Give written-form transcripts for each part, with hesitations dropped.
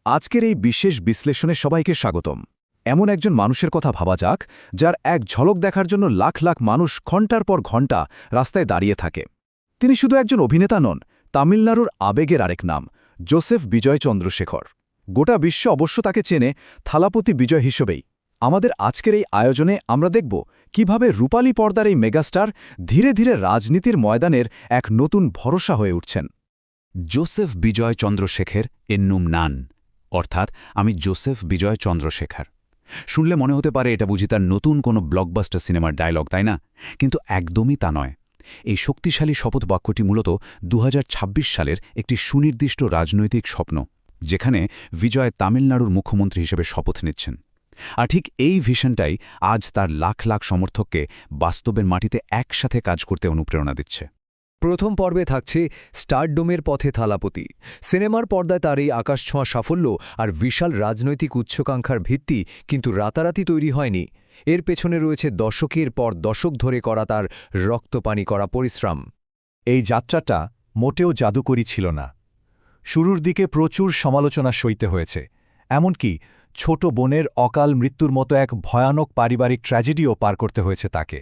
আজকের এই বিশেষ বিশ্লেষণে সবাইকে স্বাগতম। এমন একজন মানুষের কথা ভাবা যাক, যার এক ঝলক দেখার জন্য লাখ লাখ মানুষ ঘণ্টার পর ঘণ্টা রাস্তায় দাঁড়িয়ে থাকে। তিনি শুধু একজন অভিনেতা নন, তামিলনাড়ুর আবেগের আরেক নাম, জোসেফ বিজয় চন্দ্রশেখর। গোটা বিশ্ব অবশ্য তাকে চেনে থালাপতি বিজয় হিসেবেই। আমাদের আজকের এই আয়োজনে আমরা দেখব কিভাবে রূপালী পর্দার এই মেগাস্টার ধীরে ধীরে রাজনীতির ময়দানের এক নতুন ভরসা হয়ে উঠছেন। জোসেফ বিজয় চন্দ্রশেখর এন্নুম নান, অর্থাৎ আমি জোসেফ বিজয় চন্দ্রশেখর। শুনলে মনে হতে পারে এটা বুঝি তার নতুন কোনো ব্লকবাস্টার সিনেমার ডায়লগ, তাই না? কিন্তু একদমই তা নয়। এই শক্তিশালী শপথ বাক্যটি মূলত ২০২৬ সালের একটি সুনির্দিষ্ট রাজনৈতিক স্বপ্ন, যেখানে বিজয় তামিলনাড়ুর মুখ্যমন্ত্রী হিসেবে শপথ নিচ্ছেন। আর ঠিক এই ভিশনটাই আজ তার লাখ লাখ সমর্থককে বাস্তবের মাটিতে একসাথে কাজ করতে অনুপ্রেরণা দিচ্ছে। প্রথম পর্বে থাকছে স্টারডোমের পথে থালাপতি। সিনেমার পর্দায় তার এই আকাশছোঁয়া সাফল্য আর বিশাল রাজনৈতিক উচ্চাকাঙ্ক্ষার ভিত্তি কিন্তু রাতারাতি তৈরি হয়নি। এর পেছনে রয়েছে দশকের পর দশক ধরে করা তার রক্তপানি করা পরিশ্রম। এই যাত্রাটা মোটেও জাদুকরী ছিল না। শুরুর দিকে প্রচুর সমালোচনা সইতে হয়েছে, এমনকি ছোট বোনের অকাল মৃত্যুর মতো এক ভয়ানক পারিবারিক ট্র্যাজেডিও পার করতে হয়েছে তাকে।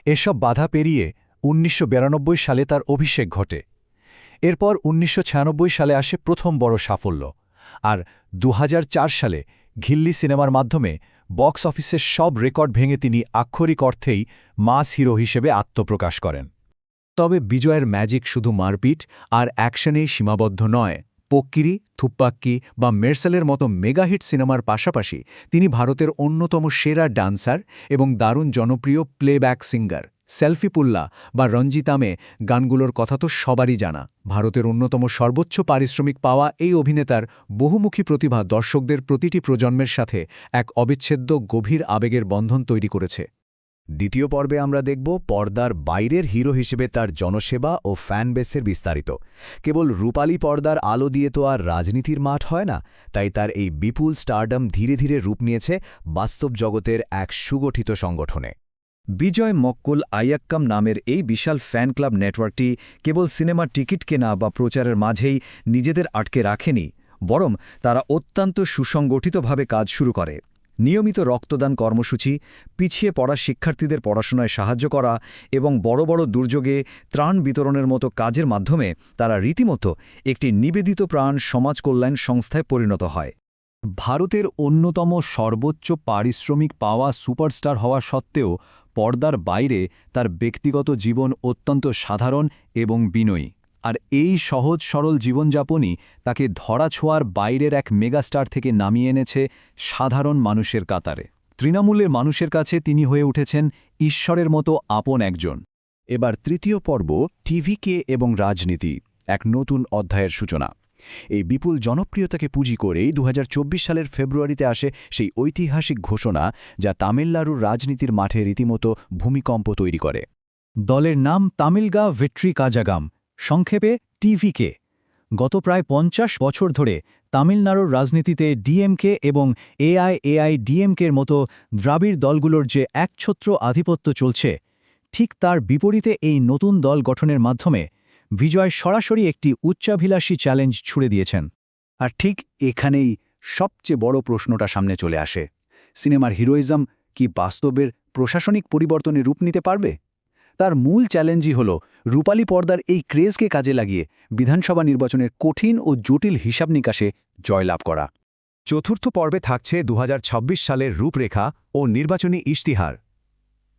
এসব বাধা পেরিয়ে ১৯৯২ সালে তার অভিষেক ঘটে। এরপর ১৯৯৬ সালে আসে প্রথম বড় সাফল্য, আর ২০০৪ সালে ঘিল্লি সিনেমার মাধ্যমে বক্স অফিসের সব রেকর্ড ভেঙে তিনি আক্ষরিক অর্থেই মাস হিরো হিসেবে আত্মপ্রকাশ করেন। তবে বিজয়ের ম্যাজিক শুধু মারপিট আর অ্যাকশনেই সীমাবদ্ধ নয়। পোক্কিরি, থুপ্পাক্কি বা মেরসেলের মতো মেগাহিট সিনেমার পাশাপাশি তিনি ভারতের অন্যতম সেরা ডান্সার এবং দারুণ জনপ্রিয় প্লেব্যাক সিঙ্গার। সেলফি পুল্লা বা রঞ্জিতামে গানগুলোর কথা তো সবারই জানা। ভারতের অন্যতম সর্বোচ্চ পারিশ্রমিক পাওয়া এই অভিনেতার বহুমুখী প্রতিভা দর্শকদের প্রতিটি প্রজন্মের সাথে এক অবিচ্ছেদ্য গভীর আবেগের বন্ধন তৈরি করেছে। দ্বিতীয় পর্বে আমরা দেখব পর্দার বাইরের হিরো হিসেবে তার জনসেবা ও ফ্যান বেসের বিস্তারিত। কেবল রূপালী পর্দার আলো দিয়ে তো আর রাজনীতির মাঠ হয় না, তাই তার এই বিপুল স্টারডম ধীরে ধীরে রূপ নিয়েছে বাস্তব জগতের এক সুগঠিত সংগঠনে। বিজয় মক্কুল আইয়াক্কাম নামের এই বিশাল ফ্যান ক্লাব নেটওয়ার্কটি কেবল সিনেমার টিকিট কেনা বা প্রচারের মাঝেই নিজেদের আটকে রাখেনি, বরং তারা অত্যন্ত সুসংগঠিতভাবে কাজ শুরু করে। নিয়মিত রক্তদান কর্মসূচি, পিছিয়ে পড়া শিক্ষার্থীদের পড়াশোনায় সাহায্য করা এবং বড় বড় দুর্যোগে ত্রাণ বিতরণের মতো কাজের মাধ্যমে তারা রীতিমতো একটি নিবেদিত প্রাণ সমাজ কল্যাণ সংস্থায় পরিণত হয়। ভারতের অন্যতম সর্বোচ্চ পারিশ্রমিক পাওয়া সুপারস্টার হওয়া সত্ত্বেও পর্দার বাইরে তার ব্যক্তিগত জীবন অত্যন্ত সাধারণ এবং বিনয়ী। আর এই সহজ সরল জীবনযাপনই তাকে ধরাছোঁয়ার বাইরের এক মেগাস্টার থেকে নামিয়ে এনেছে সাধারণ মানুষের কাতারে। তৃণমূলের মানুষের কাছে তিনি হয়ে উঠেছেন ঈশ্বরের মতো আপন একজন। এবার তৃতীয় পর্ব টিভিকে এবং রাজনীতি, এক নতুন অধ্যায়ের সূচনা। এই বিপুল জনপ্রিয়তাকে পুঁজি করেই ২০২৪ সালের ফেব্রুয়ারিতে আসে সেই ঐতিহাসিক ঘোষণা, যা তামিলনাড়ুর রাজনীতির মাঠে রীতিমতো ভূমিকম্প তৈরি করে। দলের নাম তামিলগা ভিট্রি কাজাগাম, সংক্ষেপে টিভিকে। গত প্রায় ৫০ বছর ধরে তামিলনাড়ুর রাজনীতিতে ডিএমকে এবং এআইএআইডিএমকের মতো দ্রাবিড় দলগুলোর যে একছত্র আধিপত্য চলছে, ঠিক তার বিপরীতে এই নতুন দল গঠনের মাধ্যমে বিজয় সরাসরি একটি উচ্চাভিলাষী চ্যালেঞ্জ ছুড়ে দিয়েছেন। আর ঠিক এখানেই সবচেয়ে বড় প্রশ্নটা সামনে চলে আসে। সিনেমার হিরোইজম কি বাস্তবের প্রশাসনিক পরিবর্তনে রূপ নিতে পারবে? তার মূল চ্যালেঞ্জই হল রূপালী পর্দার এই ক্রেজকে কাজে লাগিয়ে বিধানসভা নির্বাচনের কঠিন ও জটিল হিসাব নিকাশে জয়লাভ করা। চতুর্থ পর্বে থাকছে ২০২৬ সালের রূপরেখা ও নির্বাচনী ইশতিহার।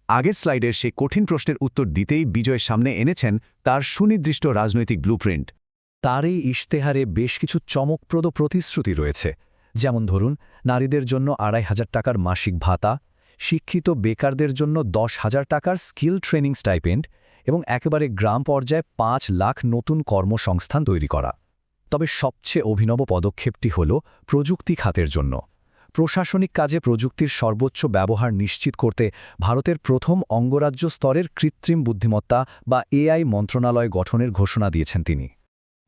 আগের স্লাইডের সে কঠিন প্রশ্নের উত্তর দিতেই বিজয় সামনে এনেছেন তার সুনির্দিষ্ট রাজনৈতিক ব্লুপ্রিন্ট। তার এই ইশতেহারে বেশ কিছু চমকপ্রদ প্রতিশ্রুতি রয়েছে, যেমন ধরুন নারীদের জন্য ২৫০০ টাকার মাসিক ভাতা, শিক্ষিত বেকারদের জন্য ১০,০০০ টাকার স্কিল ট্রেনিং স্টাইপেন্ড এবং একেবারে গ্রাম পর্যায়ে ৫ লাখ নতুন কর্মসংস্থান তৈরি করা। তবে সবচেয়ে অভিনব পদক্ষেপটি হল প্রযুক্তি খাতের জন্য। প্রশাসনিক কাজে প্রযুক্তির সর্বোচ্চ ব্যবহার নিশ্চিত করতে ভারতের প্রথম অঙ্গরাজ্য স্তরের কৃত্রিম বুদ্ধিমত্তা বা এআই মন্ত্রণালয় গঠনের ঘোষণা দিয়েছেন তিনি।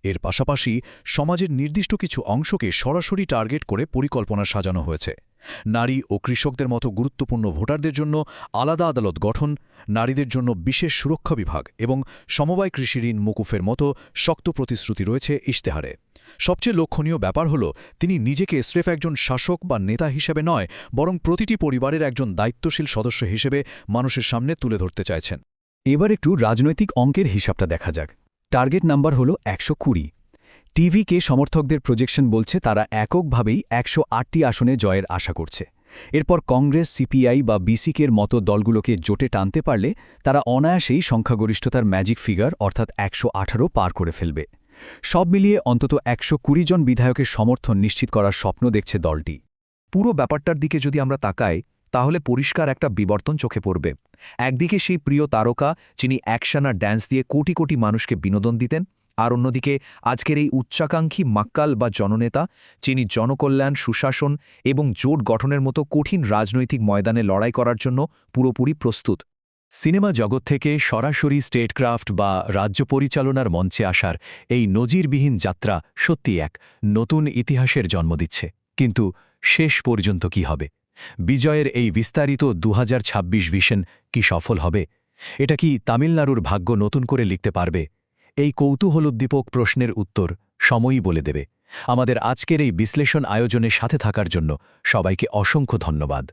এর পাশাপাশি সমাজের নির্দিষ্ট কিছু অংশকে সরাসরি টার্গেট করে পরিকল্পনা সাজানো হয়েছে। নারী ও কৃষকদের মতো গুরুত্বপূর্ণ ভোটারদের জন্য আলাদা আদালত গঠন, নারীদের জন্য বিশেষ সুরক্ষা বিভাগ এবং সমবায় কৃষি ঋণ মকুফের মতো শক্ত প্রতিশ্রুতি রয়েছে ইশতেহারে। সবচেয়ে লক্ষণীয় ব্যাপার হল তিনি নিজেকে স্রেফ একজন শাসক বা নেতা হিসেবে নয়, বরং প্রতিটি পরিবারের একজন দায়িত্বশীল সদস্য হিসেবে মানুষের সামনে তুলে ধরতে চাইছেন। এবার একটু রাজনৈতিক অঙ্কের হিসাবটা দেখা যাক। টার্গেট নাম্বার হল 120। টিভিকে সমর্থকদের প্রজেকশন বলছে তারা এককভাবেই 108টি আসনে জয়ের আশা করছে। এরপর কংগ্রেস, সিপিআই বা বিসিকের মতো দলগুলোকে জোটে টানতে পারলে তারা অনায়াসেই সংখ্যাগরিষ্ঠতার ম্যাজিক ফিগার অর্থাৎ 118 পার করে ফেলবে। সব মিলিয়ে অন্তত 120 জন বিধায়কের সমর্থন নিশ্চিত করার স্বপ্ন দেখছে দলটি। পুরো ব্যাপারটার দিকে যদি আমরা তাকাই, তাহলে পরিষ্কার একটা বিবর্তন চোখে পড়বে। একদিকে সেই প্রিয় তারকা যিনি অ্যাকশন আর ড্যান্স দিয়ে কোটি কোটি মানুষকে বিনোদন দিতেন, আর অন্যদিকে আজকের এই উচ্চাকাঙ্ক্ষী মাক্কাল বা জননেতা যিনি জনকল্যাণ, সুশাসন এবং জোট গঠনের মতো কঠিন রাজনৈতিক ময়দানে লড়াই করার জন্য পুরোপুরি প্রস্তুত। সিনেমা জগৎ থেকে সরাসরি স্টেটক্রাফট বা রাজ্য পরিচালনার মঞ্চে আসার এই নজিরবিহীন যাত্রা সত্যি এক নতুন ইতিহাসের জন্ম দিচ্ছে। কিন্তু শেষ পর্যন্ত কি হবে? বিজয়ের এই বিস্তারিত 2026 ভিশন কি সফল হবে? এটা কি তামিলনাড়ুর ভাগ্য নতুন করে লিখতে পারবে? এই কৌতূহলোদ্দীপক প্রশ্নের উত্তর সময়ই বলে দেবে। আমাদের আজকের এই বিশ্লেষণ আয়োজনের সাথে থাকার জন্য সবাইকে অসংখ্য ধন্যবাদ।